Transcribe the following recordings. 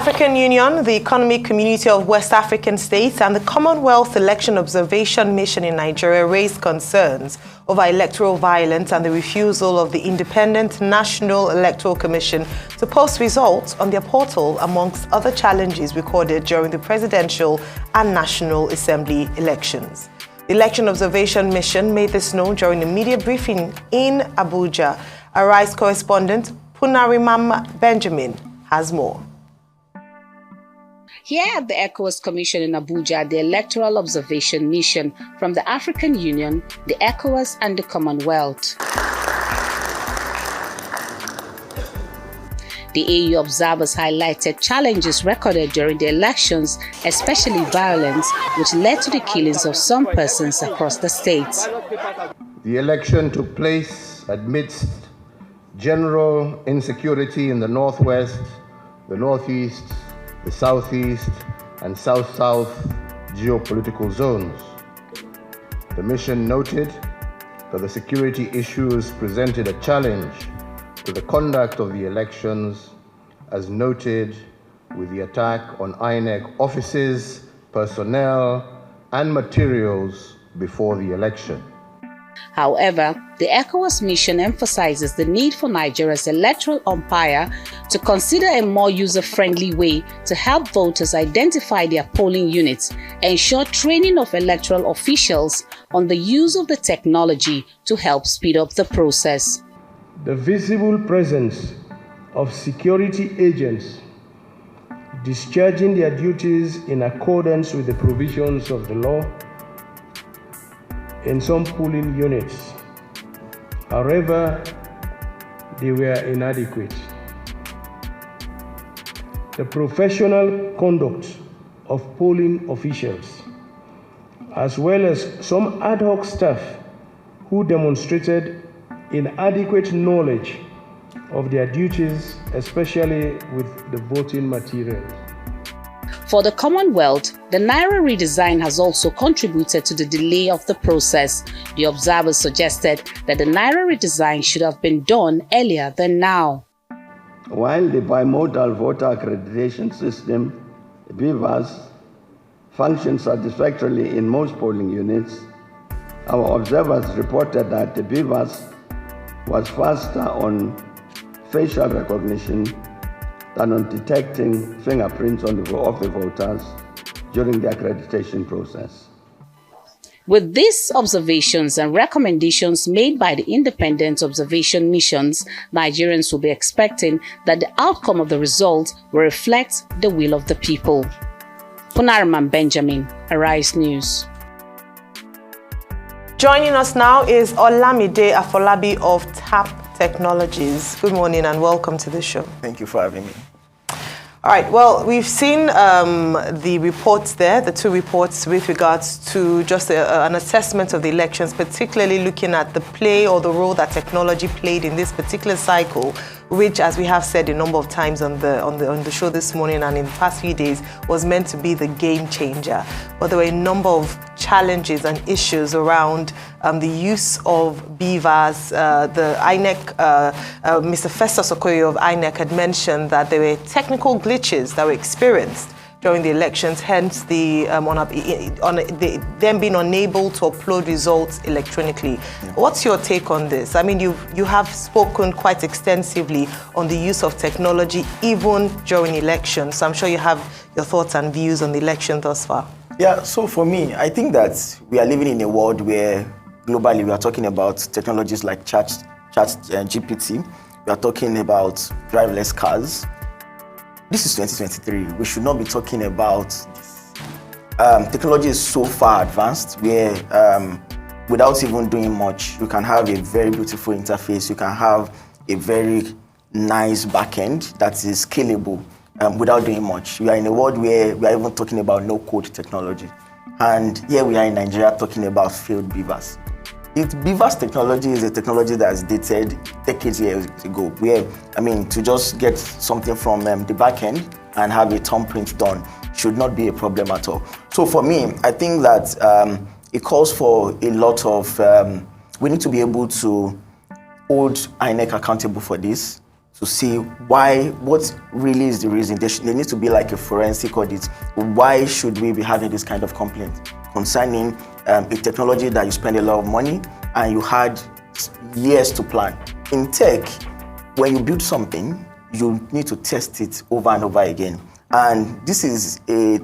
African Union, the Economic Community of West African States, and the Commonwealth Election Observation Mission in Nigeria raised concerns over electoral violence and the refusal of the Independent National Electoral Commission to post results on their portal, amongst other challenges recorded during the presidential and National Assembly elections. The Election Observation Mission made this known during a media briefing in Abuja. Arise correspondent Punarimam Benjamin has more. Here at the ECOWAS Commission in Abuja, the Electoral Observation Mission from the African Union, the ECOWAS and the Commonwealth. The AU observers highlighted challenges recorded during the elections, especially violence, which led to the killings of some persons across the state. The election took place amidst general insecurity in the northwest, the northeast, the southeast, and south-south geopolitical zones. The mission noted that the security issues presented a challenge to the conduct of the elections, as noted with the attack on INEC offices, personnel, and materials before the election. However, the ECOWAS mission emphasizes the need for Nigeria's electoral umpire to consider a more user-friendly way to help voters identify their polling units, ensure training of electoral officials on the use of the technology to help speed up the process. The visible presence of security agents discharging their duties in accordance with the provisions of the law in some polling units. However, they were inadequate. The professional conduct of polling officials, as well as some ad hoc staff who demonstrated inadequate knowledge of their duties, especially with the voting materials. For the Commonwealth, the Naira redesign has also contributed to the delay of the process. The observers suggested that the Naira redesign should have been done earlier than now. While the bimodal voter accreditation system, BVAS, functions satisfactorily in most polling units, our observers reported that the BVAS was faster on facial recognition than on detecting fingerprints of the voters during the accreditation process. With these observations and recommendations made by the independent observation missions, Nigerians will be expecting that the outcome of the results will reflect the will of the people. Punarman Benjamin, Arise News. Joining us now is Olamide Afolabi of TAP Technologies. Good morning and welcome to the show. Thank you for having me. All right, well, we've seen the reports there, the two reports with regards to just an assessment of the elections, particularly looking at the play or the role that technology played in this particular cycle, which, as we have said a number of times on the show this morning and in the past few days, was meant to be the game changer. But there were a number of challenges and issues around the use of BVAS. The INEC, Mr. Festus Okoye of INEC had mentioned that there were technical glitches that were experienced during the elections, hence them being unable to upload results electronically. Yeah. What's your take on this? I mean, you have spoken quite extensively on the use of technology even during elections. So I'm sure you have your thoughts and views on the election thus far. Yeah, so for me, I think that we are living in a world where globally we are talking about technologies like GPT. We are talking about driverless cars. This is 2023. We should not be talking about this. Technology is so far advanced where without even doing much, you can have a very beautiful interface. You can have a very nice backend that is scalable without doing much. We are in a world where we are even talking about no-code technology. And here we are in Nigeria talking about failed BVAS. BVAS technology is a technology that is dated decades years ago, where, I mean, to just get something from the back end and have a thumbprint done should not be a problem at all. So for me, I think that it calls for a lot of, we need to be able to hold INEC accountable for this, to see what really is the reason. There needs to be like a forensic audit. Why should we be having this kind of complaint concerning a technology that you spend a lot of money and you had years to plan? In tech, when you build something, you need to test it over and over again. And this is a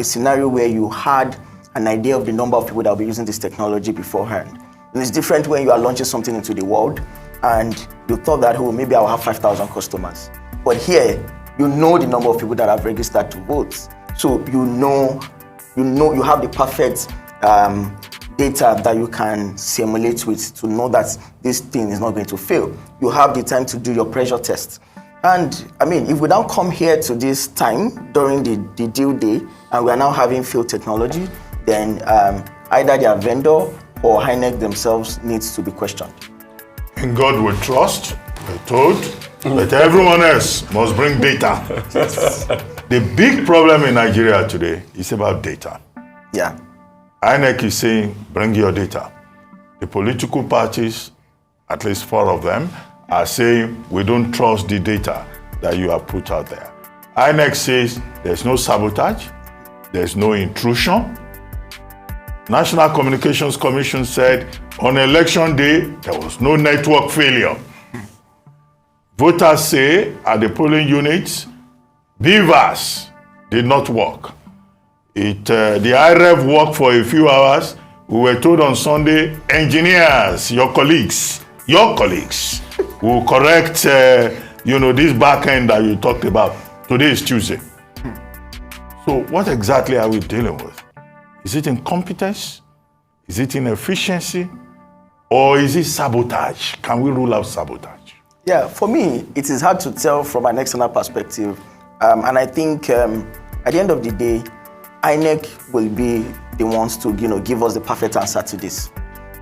scenario where you had an idea of the number of people that will be using this technology beforehand. And it's different when you are launching something into the world and you thought that, oh, maybe I'll have 5,000 customers. But here, you know the number of people that have registered to vote. So you have the perfect data that you can simulate with to know that this thing is not going to fail. You have the time to do your pressure test. And I mean, if we now come here to this time during the due day and we are now having failed technology, then either their vendor or INEC themselves needs to be questioned. In God we trust, we're told, but everyone else must bring data. The big problem in Nigeria today is about data. Yeah. INEC is saying, bring your data. The political parties, at least 4 of them, are saying, we don't trust the data that you have put out there. INEC says there's no sabotage, there's no intrusion. National Communications Commission said on election day, there was no network failure. Voters say at the polling units, beavers did not work. The IREV worked for a few hours. We were told on Sunday, engineers, your colleagues will correct, this back end that you talked about. Today is Tuesday. So what exactly are we dealing with? Is it incompetence? Is it inefficiency? Or is it sabotage? Can we rule out sabotage? Yeah, for me, it is hard to tell from an external perspective. And I think at the end of the day, INEC will be the ones to give us the perfect answer to this.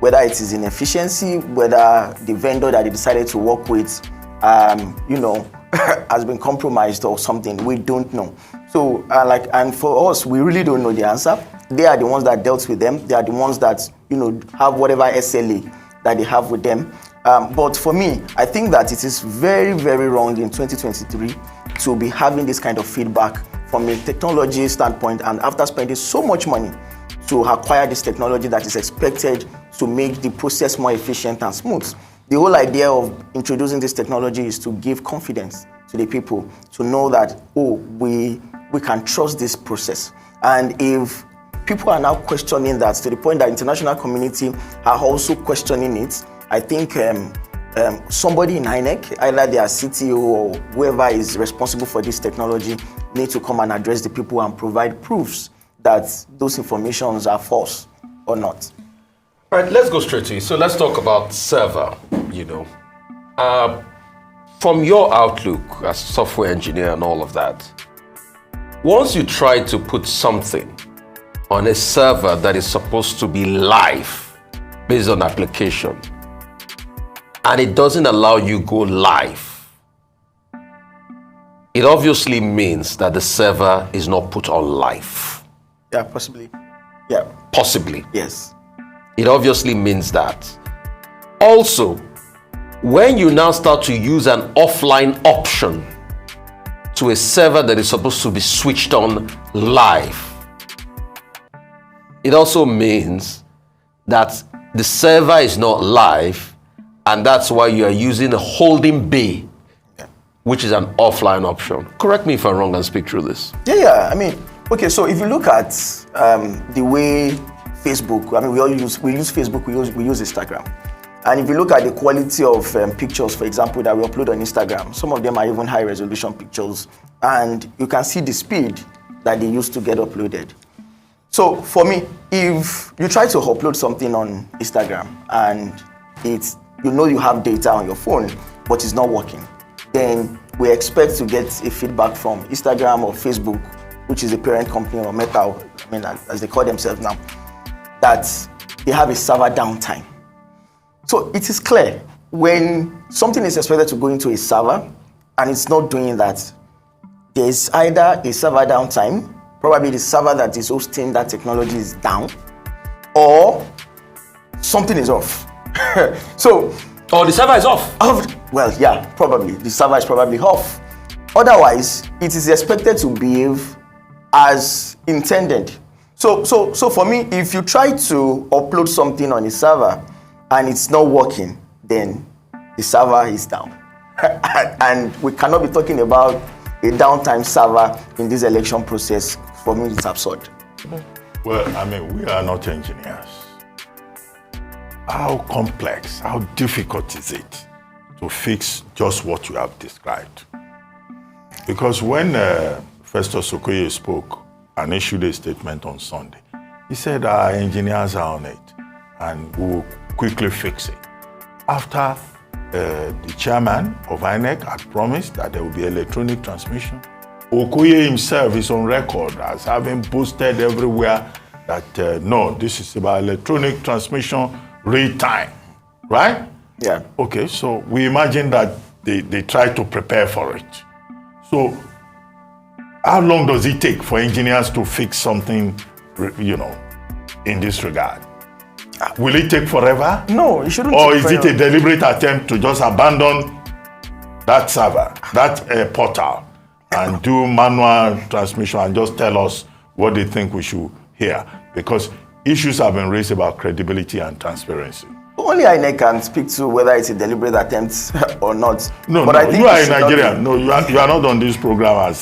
Whether it is inefficiency, whether the vendor that they decided to work with, has been compromised or something, we don't know. So, and for us, we really don't know the answer. They are the ones that dealt with them. They are the ones that, have whatever SLA that they have with them. But for me, I think that it is very, very wrong in 2023 to be having this kind of feedback from a technology standpoint, and after spending so much money to acquire this technology that is expected to make the process more efficient and smooth. The whole idea of introducing this technology is to give confidence to the people, to know that, we can trust this process. And if people are now questioning that to the point that international community are also questioning it, I think somebody in INEC, either their CTO or whoever is responsible for this technology, need to come and address the people and provide proofs that those informations are false or not. All right, let's go straight to it. So let's talk about server, From your outlook as a software engineer and all of that, once you try to put something on a server that is supposed to be live based on application, and it doesn't allow you go live, it obviously means that the server is not put on live. Yeah, possibly. Yeah. Possibly. Yes. It obviously means that. Also, when you now start to use an offline option to a server that is supposed to be switched on live, it also means that the server is not live, and that's why you are using a holding bay, which is an offline option. Correct me if I'm wrong and speak through this. Yeah. I mean, okay, so if you look at the way Facebook, I mean, we use Facebook, we use Instagram. And if you look at the quality of pictures, for example, that we upload on Instagram, some of them are even high resolution pictures, and you can see the speed that they use to get uploaded. So for me, if you try to upload something on Instagram and you have data on your phone, but it's not working, then we expect to get a feedback from Instagram or Facebook, which is the parent company, or Meta, as they call themselves now, that they have a server downtime. So it is clear when something is expected to go into a server and it's not doing that, there's either a server downtime, probably the server that is hosting that technology is down, or something is off. Oh, the server is off? Well, yeah, probably. The server is probably off. Otherwise, it is expected to behave as intended. So for me, if you try to upload something on a server and it's not working, then the server is down. And we cannot be talking about a downtime server in this election process. For me, it's absurd. Well, I mean, we are not engineers. How complex, how difficult is it to fix just what you have described? Because when Festus Okoye spoke and issued a statement on Sunday, he said our engineers are on it and we will quickly fix it. After the chairman of INEC had promised that there will be electronic transmission, Okoye himself is on record as having boasted everywhere that no, this is about electronic transmission real time, right? Yeah. Okay, so we imagine that they try to prepare for it. So how long does it take for engineers to fix something, in this regard? Will it take forever? No, it shouldn't. Or is it a deliberate attempt to just abandon that server, that portal, and do manual transmission and just tell us what they think we should hear? Because issues have been raised about credibility and transparency. Only INEC can speak to whether it's a deliberate attempt or not. No, but no, I think you are a Nigerian. No, you are not on this program as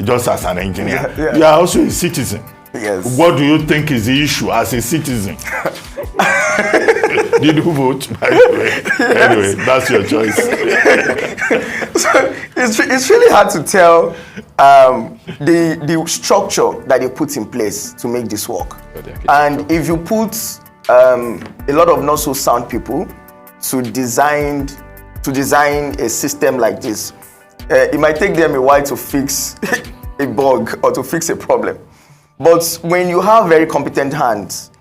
just as an engineer. Yeah. You are also a citizen. Yes. What do you think is the issue as a citizen? Did you vote, by the way? Yes. Anyway, that's your choice. So it's really hard to tell the structure that they put in place to make this work. And if you put a lot of not so sound people to design a system like this, it might take them a while to fix a bug or to fix a problem. But when you have very competent hands,